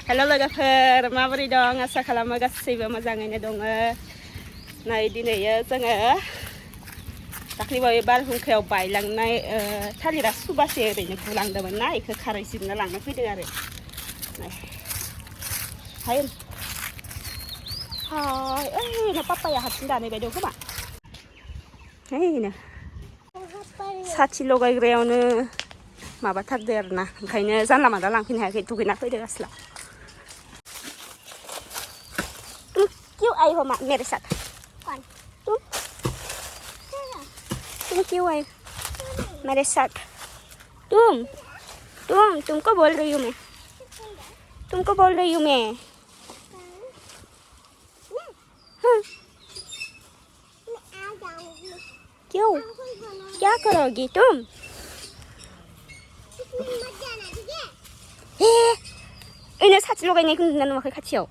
हेल' लोगोफोर माबोरै दं आसा खालामो गासैबो मोजाङैनो दङ नै दिनै जोङो दाख्लैबावै बारहुंखायाव बायलांनाय थालिरा सुबासे ओरैनो गुलांदोंमोन ना बेखौ खारायजोबना लांनो फैदों आरो हाय हाय ओइनो पापाया हारसिं दानाय बायदि खोमा ओइनो साथि लगायग्रायावनो माबाथारदो आरो ना ओंखायनो जानला मानला लांफैनो हायाखै दुगैना फैदो आसला क्यों आई हो मेरे साथ कौन तुम क्यों आई मेरे साथ तुमको बोल रही हूँ मैं तुमको बोल रही हूँ मैं हाँ क्यों क्या करोगी तुम इन्हें साथि लगायनायखौ नुना नुवाखै खाथियाव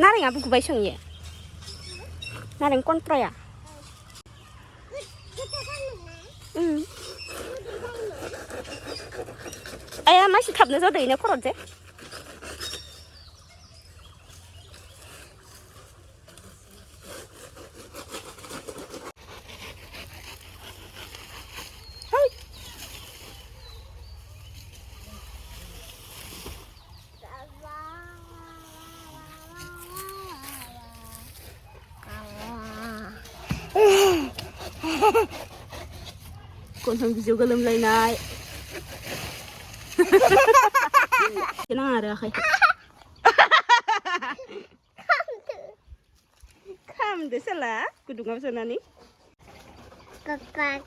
नारेंआ बुगुबाय संयो नारें कन्ट्राया आया मानसि थाबनो जादों इनो खर'जे गन्थं बिजौ गोलोमलायनाय नाङा आरो आखाइ खामदो साला गुदुङाव सोनानै kakak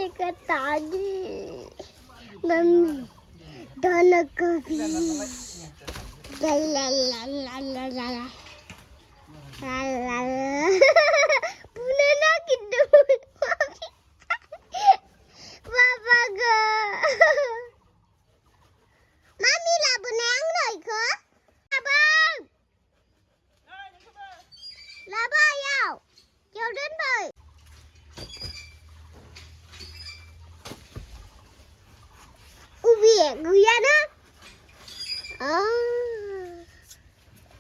dekat tadi mami dana kopi la la la la la la la la bunana gitu papa go mami lah bunang noi ko abang lah bayau Kêu đến rồi. Ui á.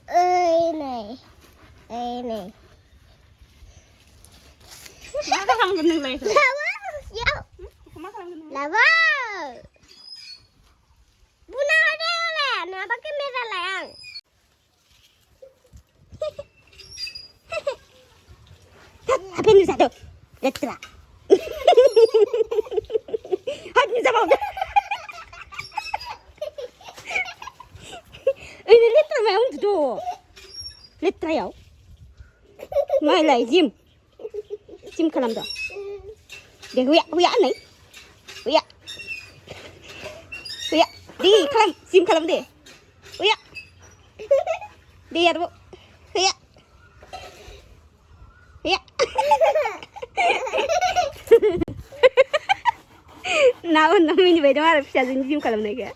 Ơi này. Má có không gần này rồi. Là vợ. Má có gần Là vợ. Buna ada oleh. Nah, pakai merah layang. Apa ini satu? Letra. Hadi zaman. Ini letra memang itu. Letra ya. Mai lại Jim kalam dah. Dia huya ni. Huya. Di kalam Jim kalam deh. Huya. Dia tu. Huya. Ya. Naon namanya beda mana bisa jinjim kalau mereka.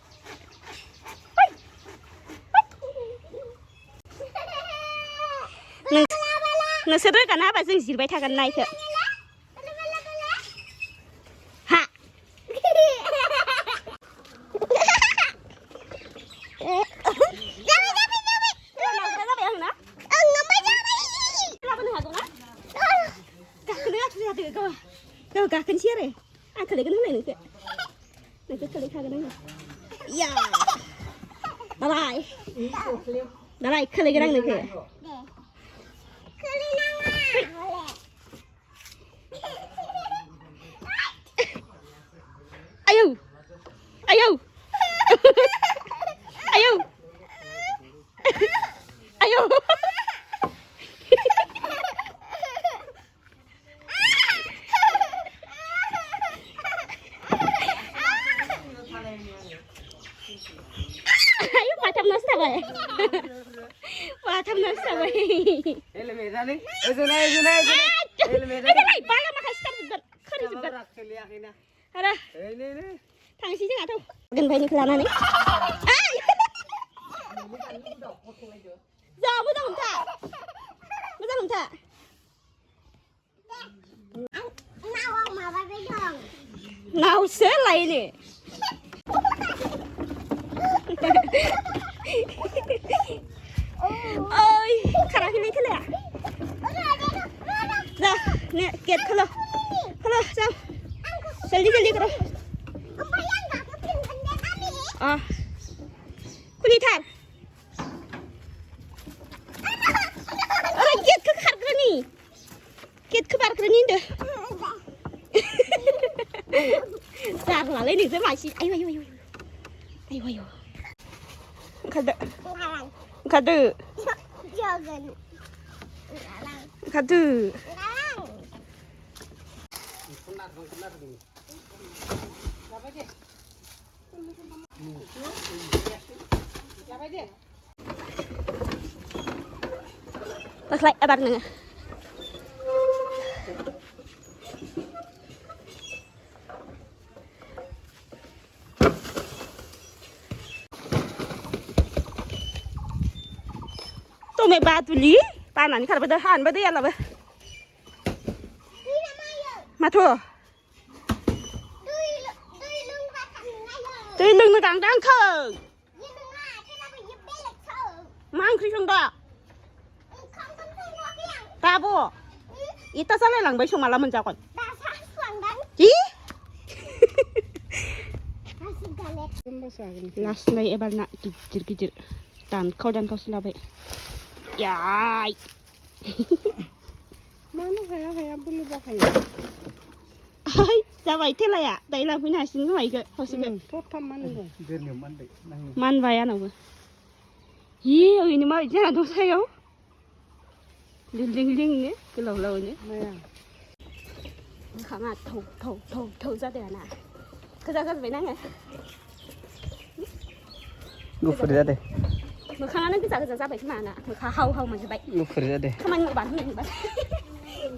Ngesere kan apa sih sirbai takan naik ke? Ha. Kau kakan siapa? Kali kan mana ni? Nak kali kakan mana? Ya. Darai kali kan ni ke? Kali nama. Ayo. Ayo. Ayo patam nasi apa? Patam nasi apa? Ele meda ni? Ezuna. Ele meda. Ada lagi bala makan start kari juga. Ada. Ini. Tangsi je nggak tahu. Genpai ni kelana ni. Jauh betul tak? नावसो लायनो ओइ खाराखैलै खेलाया जा ने gate खोलो खोलो जाओ जल्दी जल्दी करो खुलिथार अरे गेटखौ खारग्रोनि गेटखौ बारग्रोनि होनदो जारलालै नोंसोर मानसि आयु आयु आयु आयु आयु ओंखारदो ओंखारदो ओंखारदो Bakal abar nengah. Tuh mày ba tụi lý, ba nắn khát bây giờ hàn bây giờ là bây. Mà thua. Tuy lưng nó đang khờ. Mang khi không đó. Ta bố. Ít ta sao lại lằng bấy xong mà làm mình chào còn. Chí? Last night ebar nak kicir-kicir. Dan kau selabai. Yai. Mana kayak bulu bakal. Ai, sao vậy thế này ạ? Đấy là cái này xin mày kìa. Thôi xin kìa. Tốt thăm mana rồi. Man vaya nào kìa. Ý, ơi nhưng mà thế nào đâu thấy không? Linh nhé, cái lầu nhé. Khả mà thầu ra để là nào. Cứ ra với năng này. Ngufur ra đây. Mà khả năng cứ ra vậy mà nè. Mà khả hầu mà như vậy. Ngufur ra đây. Không anh ngồi bán hơn bạn.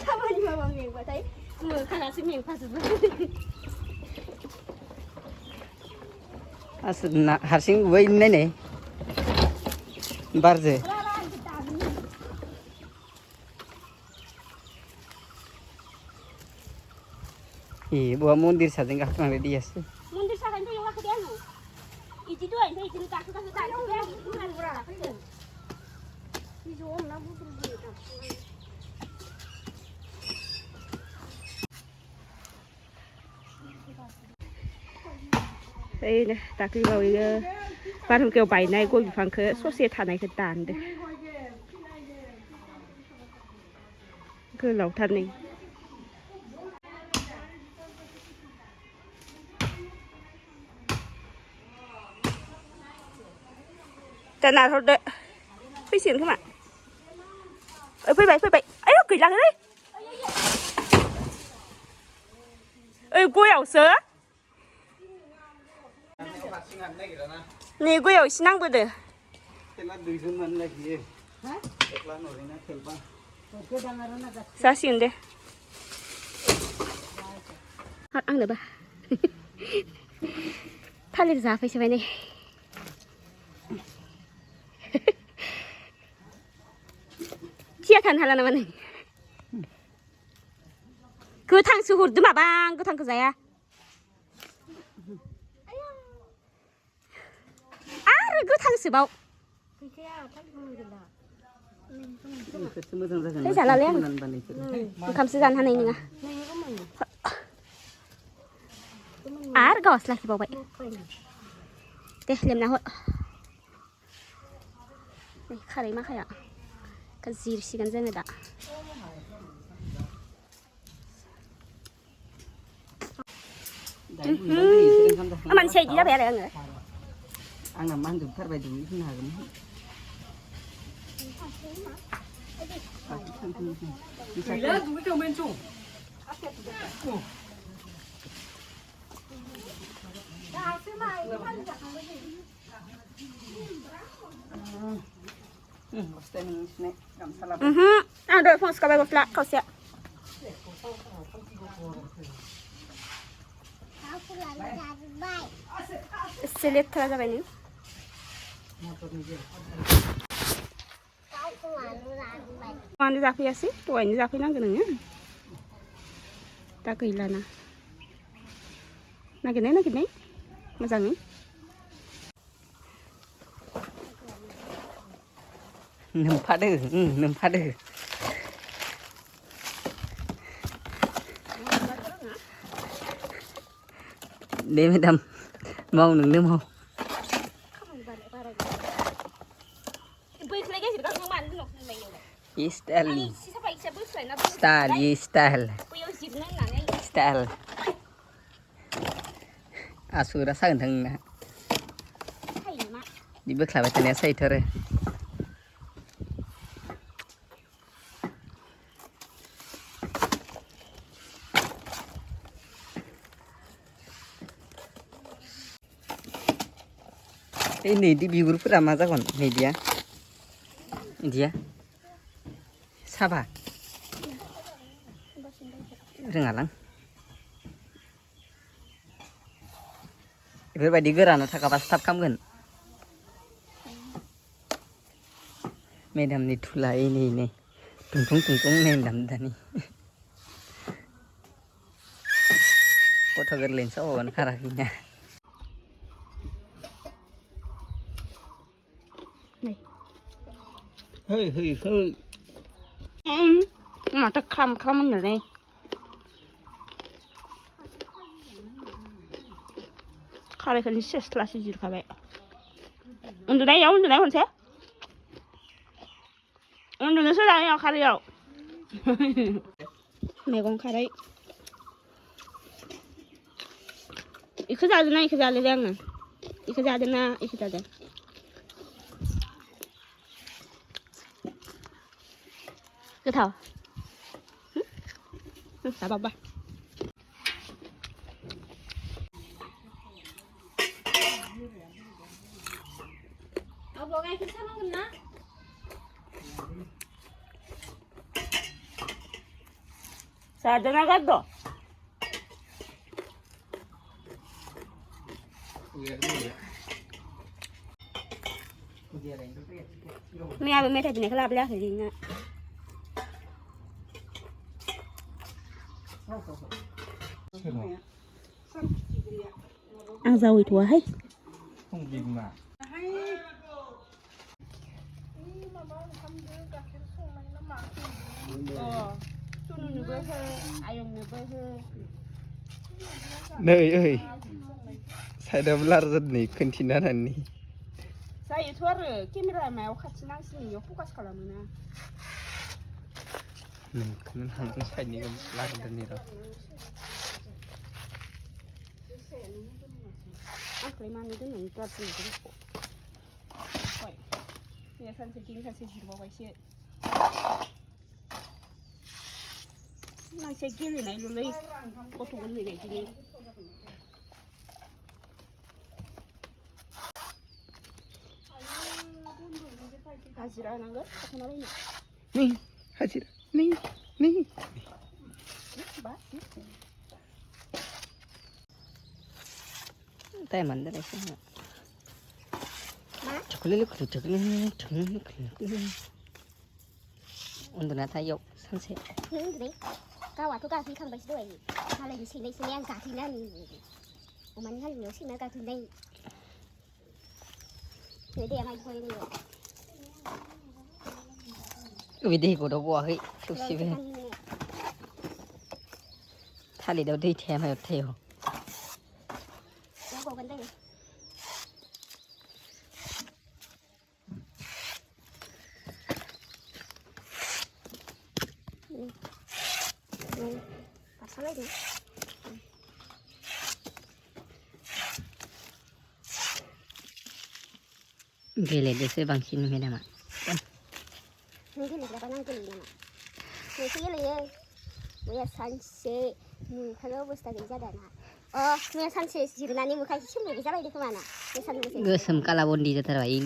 Không anh ngồi bằng miệng vậy thấy. Mà khả năng xin miệng pha sử dụng. Asal harsing way ini nih. Barze. Buah mundir saja nggak pernah ready ya sih. Mundir saja itu yang aku dia nu. Itu tuh yang itu tak suka itu dia bukan berapa kan. Itu om nak butuh dia. Đây này, ta cứ vào ban hôm kiểu 7 này cô phẳng khởi sốt xe thả này cái tàn đấy. Cứ lẩu thân này. Chả nào thôi đấy. Phải xỉn không ạ? Phải bậy. Ấy nó cười lăng đấy. Cô ảo sớ. Nih gue ya senang bede. Sasin deh. Hot ang ba? Thalir za phải này. Chia thành hala naman. Cứ thằng suhur du mà bang, cứ thằng cái gì à? Cứ thằng sửa bầu. Thế chả là lên. Không sử dụng hàng này nữa. Gos lagi bawa. Deh, liam nào. Nih, kari mah kayak kazir sih kan zene da. Aman saya tidak bayar enggak? Ang naman dum par bay dum hin ha gum. Bila dum cái bên chung. Basta ni snack kam salam. Đội phong ska bay gofla kau siap. Selit terasa bani. Mana zafi ya sih? Tuh ini zafi nang kenanya. Tak kehilangan. नागिरनाय मोजाङै नोमफादो दे मेदाम माव नोंनो माव style आसुगुरा सागोन थां नोंना बि बोख्लाबाय थानाया सायोथ' आरो नैदि बिगुरफोरा मा जागोन नैदिया इदिया साबा रोङालां बेफोरबायदि गोरानाव थाखाबासो थाब खामगोन मेदामनि थुला नै थुंथुं नै होनदां दानि गथ' गोरलैनि साबावानो खाराखैना है माथो ख्राम होननानै खारायखौनो सेस्लासो जिरखाबाय उन्दुनायाव खनसे उन्दुनोसो जानायाव खारैयाव मैगं खारै इखौ जादोंना इखौ जालेले आङो इखौ जादोंना इखौ जादों गोथाव जाबाबा जादोंना गारद' मैयाबो मेथाइ बिनायखौ लाबोलायाखै जोंना आं जावैथ'वाहाय नै ओइ साइडआव ब्लार जादों खोन्थिना होनानै जायोथ' आरो केमेरा मायाव खाथि नांसिनो इयाव फकास खालामोना नोंखौनो थांदों साइडनि लागायदों र' आंखौलाय मानो दोननानै गाज्रि नुदों मैया सानसे दिनै सानसे जिरबावबायसो मानसिया गेलेनायल'लै गथ' गोरलै बायदिनो हाजिरा होनांगोन थाखोमालायनो नै हाजिरा नै टाइमानो जानायसै उन्दुना थाइयाव सानसे गावाथ' गाखैखांबायसो दहाय मालायनि सैनाय आं गाखैना अमानि हालेवनायाव सैमा गाखैनाय दैया माइ फरायनायाव दै गदाव गवाखै थोबसेबो थालिराव दै थाया मायाव थायो गेलेदोसो बांसिन मेदामा गेलेग्राबा नां गेलेयो नामा नोंसो गेलेयो मैया सानसे मोखाङाव अबस्था गैयि जादों ना मैया सानसे जिरनानै मोखां एसे सोमनायबो जाबायदों खोमा ना गोसोम काला बन्दी जाथारबाय